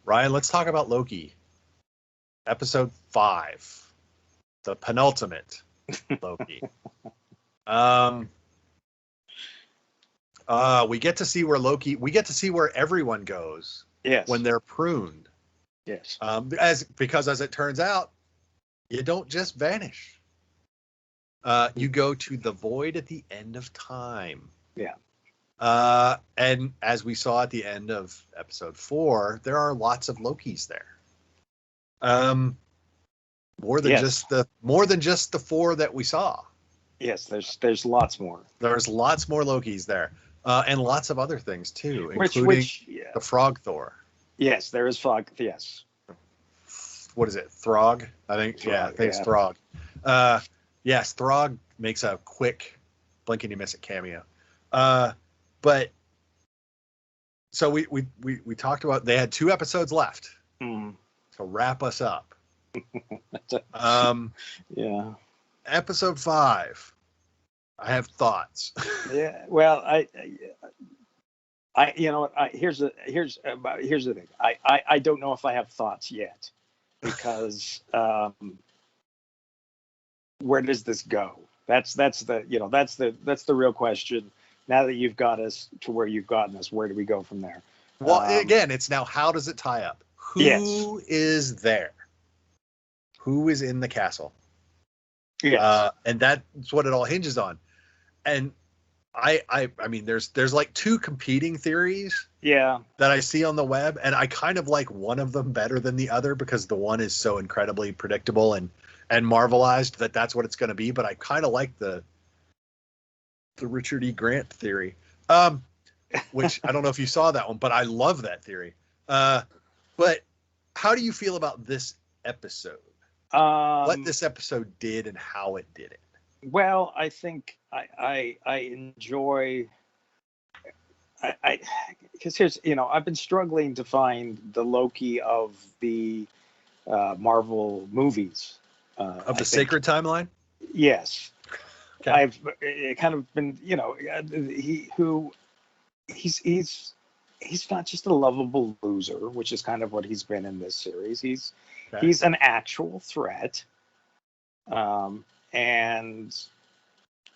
Ryan, let's talk about Loki. Episode 5, the penultimate Loki. We get to see where everyone goes. Yes. When they're pruned. Yes. Because as it turns out, you don't just vanish. You go to the void at the end of time. Yeah. And as we saw at the end of episode 4, there are lots of Lokis there. More than just the 4 that we saw. Yes, there's lots more. There's lots more Lokis there. And lots of other things too, including the Frog Thor. Yes, there is Frog. Yes. What is it? Throg? I think. Throg, I think it's Throg. Yes, Throg makes a quick blink and you miss it cameo. But so we talked about they had 2 episodes left to wrap us up. Yeah. Episode 5. I have thoughts. Yeah. Well, I you know what? Here's the thing. I don't know if I have thoughts yet, because where does this go? That's the real question. Now that you've got us to where you've gotten us, where do we go from there? Well, again, it's now how does it tie up? Who is there? Who is in the castle? Yes. And that's what it all hinges on. And I mean, there's like 2 competing theories. Yeah. That I see on the web, and I kind of like one of them better than the other because the one is so incredibly predictable and marvelized that's what it's going to be. But I kind of like the Richard E. Grant theory, which I don't know if you saw that one, but I love that theory. But how do you feel about this episode? What this episode did and how it did it? Well, I think I enjoy. Because here's, I've been struggling to find the Loki of the Marvel movies. Of the sacred timeline? Yes. Okay. I've kind of been, he's not just a lovable loser, which is kind of what he's been in this series. He's an actual threat. And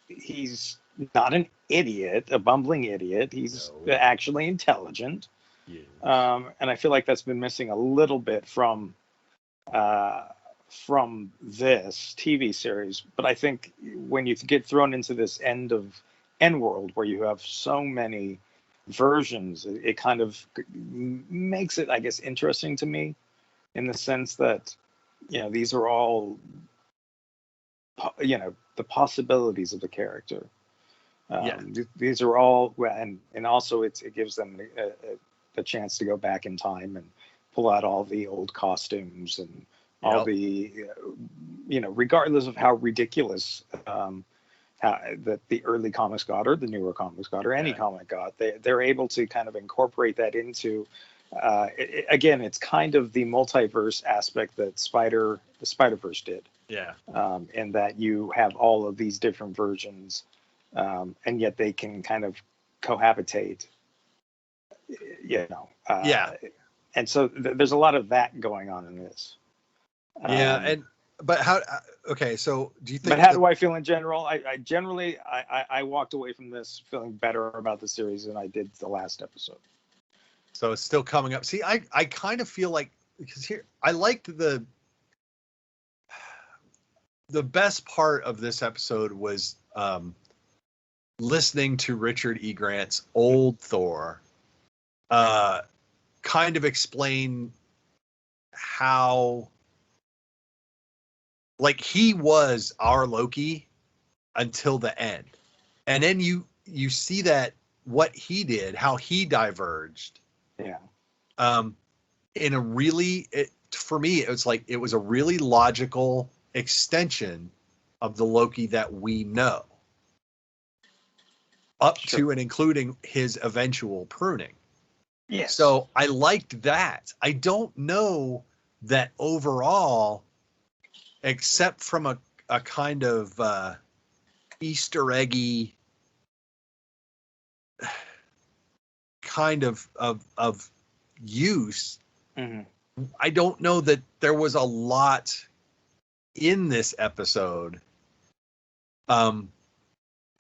he's not an idiot, a bumbling idiot. He's actually intelligent. Yeah. And I feel like that's been missing a little bit from this TV series. But I think when you get thrown into this end world where you have so many versions, it kind of makes it, I guess, interesting to me in the sense that, these are all, the possibilities of the character. These are all, and also it gives them a chance to go back in time and pull out all the old costumes and all the, regardless of how ridiculous that the early comics got or the newer comics got or any comic got, they're able to kind of incorporate that into, again, it's kind of the multiverse aspect that the Spider-Verse did. Yeah. And that you have all of these different versions, and yet they can kind of cohabitate, and so there's a lot of that going on in this. But how? Okay, so do you think? But how do I feel in general? I generally walked away from this feeling better about the series than I did the last episode. So it's still coming up. See, I kind of feel like, because here I liked the best part of this episode was listening to Richard E. Grant's old Thor kind of explain how, like, he was our Loki until the end. And then you see that what he did, how he diverged. Yeah. In a really, for me, it was like, it was a really logical extension of the Loki that we know, up to and including his eventual pruning. Yes. So I liked that. I don't know that overall, except from a kind of Easter eggy kind of use, Mm-hmm. I don't know that there was a lot in this episode.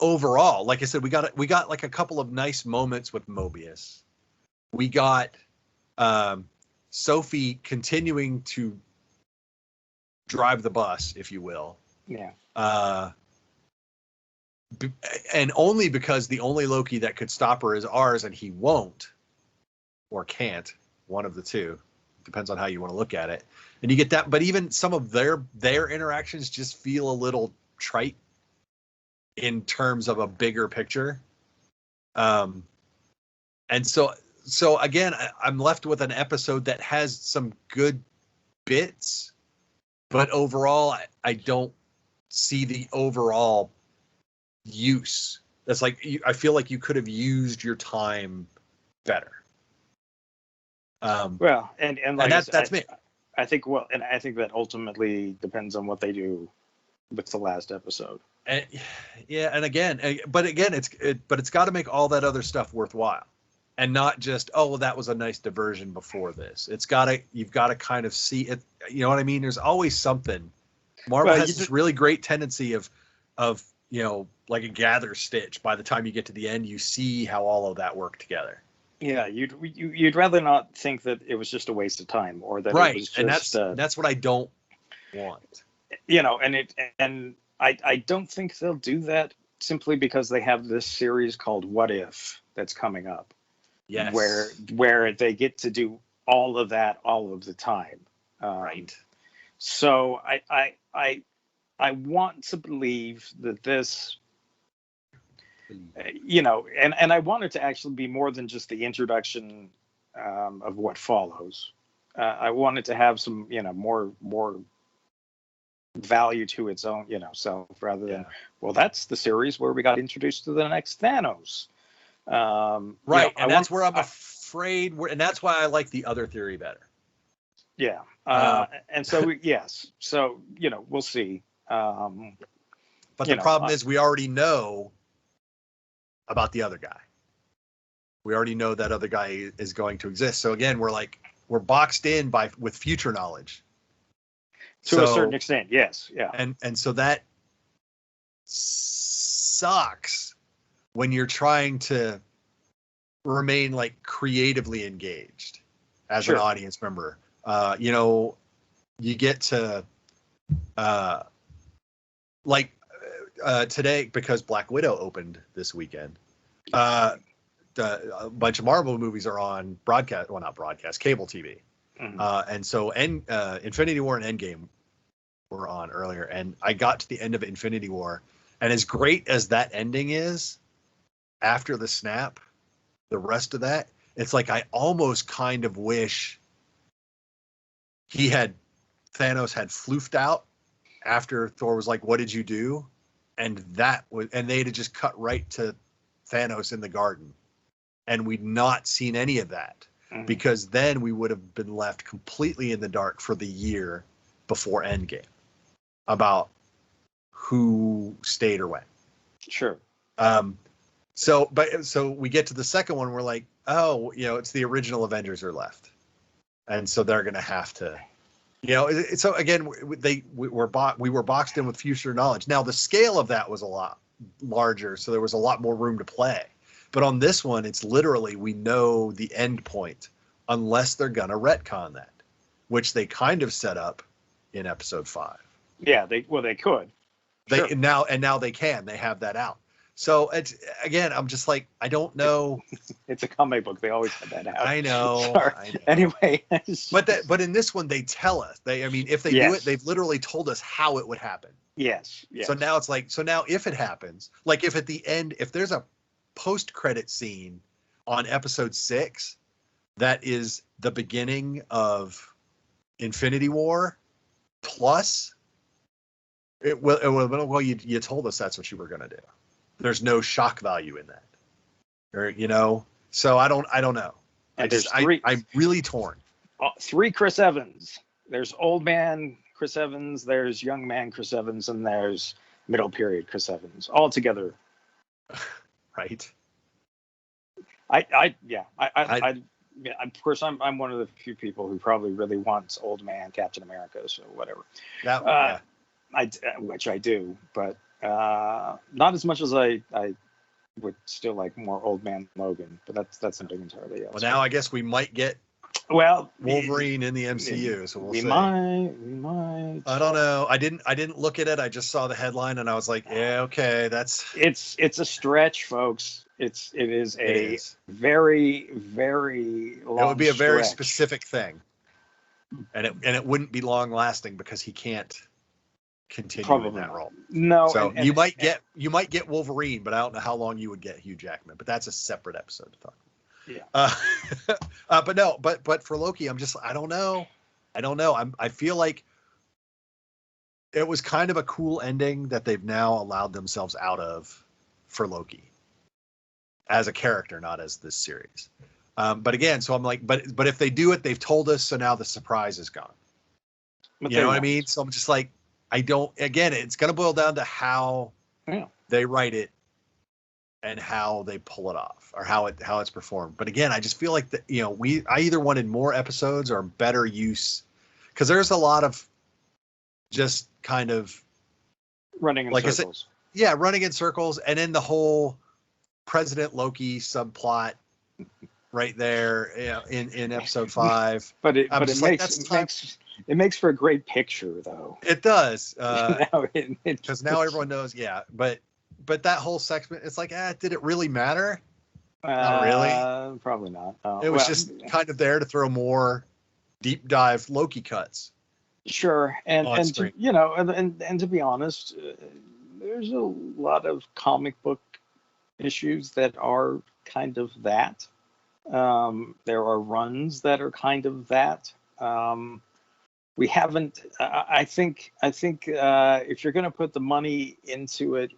Overall, like I said, we got like a couple of nice moments with Mobius. We got Sophie continuing to drive the bus, if you will. Yeah. And only because the only Loki that could stop her is ours, and he won't or can't, one of the two. Depends on how you want to look at it. And you get that, but even some of their interactions just feel a little trite in terms of a bigger picture. And so again, I'm left with an episode that has some good bits, but overall, I don't see the overall use. That's like, I feel like you could have used your time better. Well, and like that's me. I think that ultimately depends on what they do with the last episode. And yeah, and again, it's got to make all that other stuff worthwhile, and not just, oh, well, that was a nice diversion before this. You've got to kind of see it. You know what I mean? There's always something. Marvel has this really great tendency of like a gather stitch. By the time you get to the end, you see how all of that worked together. Yeah, you'd rather not think that it was just a waste of time, or that right, it was just, and that's what I don't want. And I don't think they'll do that simply because they have this series called What If that's coming up. Yes. Where they get to do all of that all of the time. Right. So I want to believe that this, and I want it to actually be more than just the introduction of what follows. I want it to have some, more value to its own, self, rather than, well, that's the series where we got introduced to the next Thanos. Right, and that's where I'm afraid, and that's why I like the other theory better. Yeah, and so so we'll see. But the problem is, we already know about the other guy. We already know that other guy is going to exist. So again, we're boxed in with future knowledge. To a certain extent, yes, yeah. And so that sucks when you're trying to remain like creatively engaged as an audience member. You get to today, because Black Widow opened this weekend. A bunch of Marvel movies are on broadcast, well, not broadcast, cable TV. Mm-hmm. And so Infinity War and Endgame were on earlier, and I got to the end of Infinity War, and as great as that ending is, after the snap, the rest of that, it's like I almost kind of wish Thanos had floofed out after Thor was like, "What did you do?" And they'd have just cut right to Thanos in the garden, and we'd not seen any of that. Mm-hmm. Because then we would have been left completely in the dark for the year before Endgame about who stayed or went. Sure. So we get to the second one, we're like, oh, it's the original Avengers are left, and so they're gonna have to, So again, we were boxed in with future knowledge. Now the scale of that was a lot larger, so there was a lot more room to play. But on this one, it's literally, we know the end point, unless they're gonna retcon that, which they kind of set up in episode 5. Yeah, they could. Now they can. They have that out. So it's, again, I'm just like, I don't know. It's a comic book. They always have that out. I know. I know. Anyway, but in this one, they tell us. If they do it, they've literally told us how it would happen. Yes. So now it's like, now if it happens, like if at the end, if there's a post-credit scene on episode 6 that is the beginning of Infinity War plus, well, you told us that's what you were going to do. There's no shock value in that, or so I don't know. I'm really torn. 3 Chris Evans. There's old man Chris Evans, there's young man Chris Evans, and there's middle period Chris Evans, all together. Right. Yeah, of course, I'm one of the few people who probably really wants old man Captain America, so whatever. Yeah. Which I do, but not as much as I would still like more old man Logan. But that's something entirely else. Well, now I guess we might get Wolverine in the MCU, so we'll see. We might. I don't know. I didn't look at it. I just saw the headline and I was like, yeah, okay, it's a stretch, folks. It is very, very long. It would be a very stretch. specific thing, and it wouldn't be long lasting because he can't continue in that role. No. So you might get Wolverine, but I don't know how long you would get Hugh Jackman. But that's a separate episode to talk about. Yeah. But for Loki, I don't know. I feel like it was kind of a cool ending that they've now allowed themselves out of for Loki as a character, not as this series. But again, so I'm like, but if they do it, they've told us, so now the surprise is gone. You know what I mean? So I'm just like, again, it's going to boil down to how they write it and how they pull it off, or how it's performed. But again, I just feel like that, I either wanted more episodes or better use, because there's a lot of just kind of running in circles. Running in circles, and then the whole President Loki subplot right there, in episode 5. But it makes for a great picture, though. It does, because now everyone knows. Yeah, but that whole segment, it's like, did it really matter? Not really. Probably not. It was just kind of there to throw more deep dive Loki cuts. Sure, and to be honest, there's a lot of comic book issues that are kind of that. There are runs that are kind of that. We haven't. I think if you're going to put the money into it,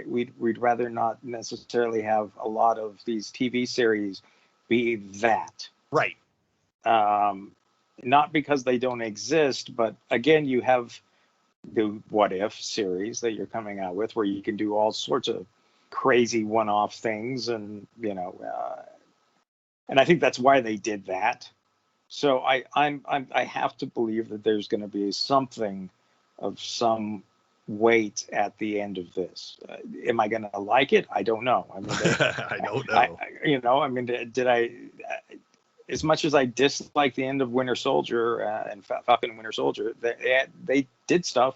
we'd rather not necessarily have a lot of these TV series be that. Right. Not because they don't exist, but again, you have the What If series that you're coming out with, where you can do all sorts of crazy one-off things, and and I think that's why they did that. So I have to believe that there's going to be something of some weight at the end of this. Am I going to like it? I don't know. I mean, I don't know. Did I? As much as I dislike the end of Winter Soldier and Falcon and Winter Soldier, they did stuff.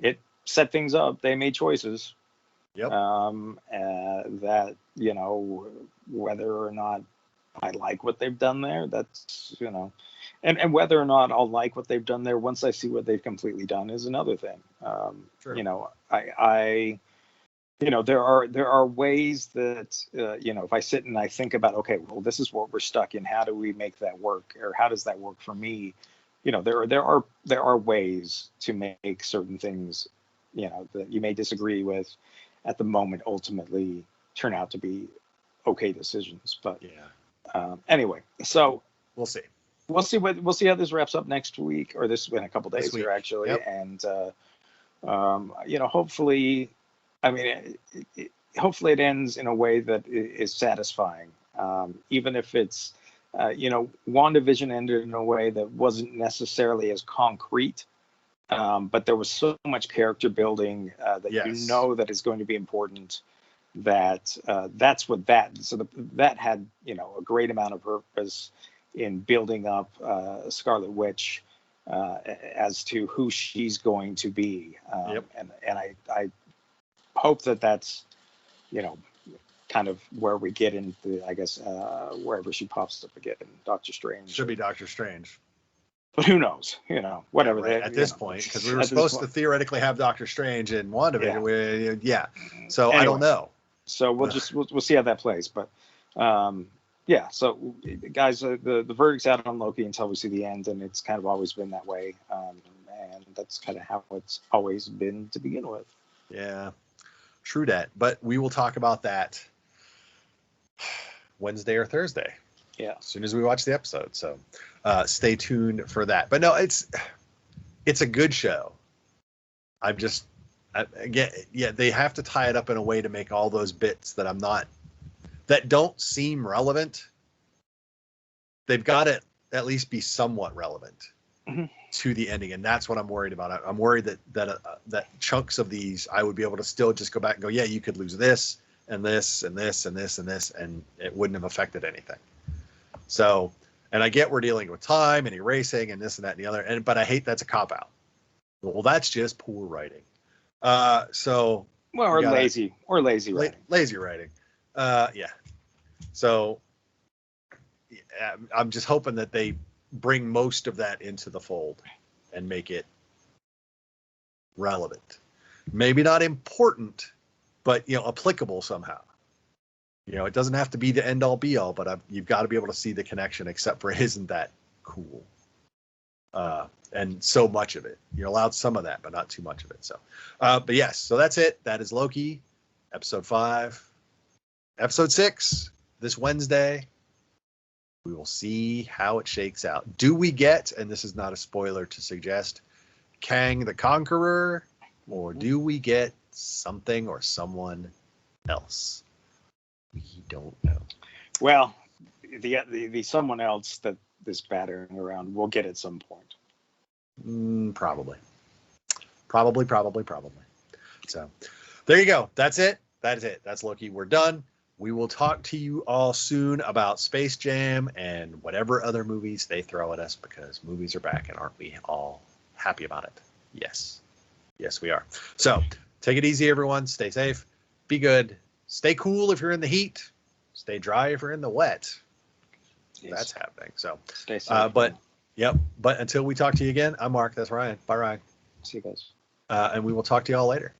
It set things up. They made choices. Yep. That whether or not I like what they've done there, that's and whether or not I'll like what they've done there once I see what they've completely done is another thing. Sure. There are ways that if I sit and I think about, okay, well, this is what we're stuck in, how do we make that work, or how does that work for me? There are ways to make certain things that you may disagree with at the moment ultimately turn out to be okay decisions. But anyway, so we'll see. We'll see how this wraps up next week, or this in a couple days here actually. Yep. And hopefully, hopefully it ends in a way that is satisfying. Even if it's WandaVision ended in a way that wasn't necessarily as concrete, but there was so much character building that that is going to be important. That that's what that had a great amount of purpose in building up Scarlet Witch as to who she's going to be. And I hope that that's kind of where we get into, I guess, wherever she pops up again, Doctor Strange. Should be Doctor Strange. But who knows? Whatever. Yeah, right. At this point, because we were supposed to theoretically have Doctor Strange in WandaVision. Yeah. So anyway, I don't know. So we'll see how that plays. But so guys, the verdict's out on Loki until we see the end, and it's kind of always been that way. And that's kind of how it's always been to begin with. Yeah, true that. But we will talk about that Wednesday or Thursday. Yeah. As soon as we watch the episode. So stay tuned for that. But no, it's a good show. Again, they have to tie it up in a way to make all those bits that I'm not that don't seem relevant, they've got to at least be somewhat relevant to the ending, and that's what I'm worried about. I'm worried that chunks of these I would be able to still just go back and go, yeah, you could lose this and this and this and this and this, and it wouldn't have affected anything. So, and I get we're dealing with time and erasing and this and that and the other, but I hate that's a cop out. Well, that's just poor writing. So, well, or lazy writing. Lazy writing. Yeah. So, I'm just hoping that they bring most of that into the fold and make it relevant. Maybe not important, but applicable somehow. It doesn't have to be the end all be all, but you've got to be able to see the connection, except for isn't that cool? And so much of it. You're allowed some of that, but not too much of it. So, but yes, so that's it. That is Loki, episode 5. Episode 6, this Wednesday. We will see how it shakes out. Do we get, and this is not a spoiler to suggest, Kang the Conqueror, or do we get something or someone else? We don't know. Well, the someone else that is battering around we'll get at some point. Probably. So there you go. That's it. That's Loki. We're done. We will talk to you all soon about Space Jam and whatever other movies they throw at us, because movies are back, and aren't we all happy about it? Yes, we are. So take it easy, everyone. Stay safe. Be good. Stay cool if you're in the heat. Stay dry if you're in the wet. Yes. That's happening. So stay safe. But until we talk to you again, I'm Mark. That's Ryan. Bye, Ryan. See you guys. And we will talk to you all later.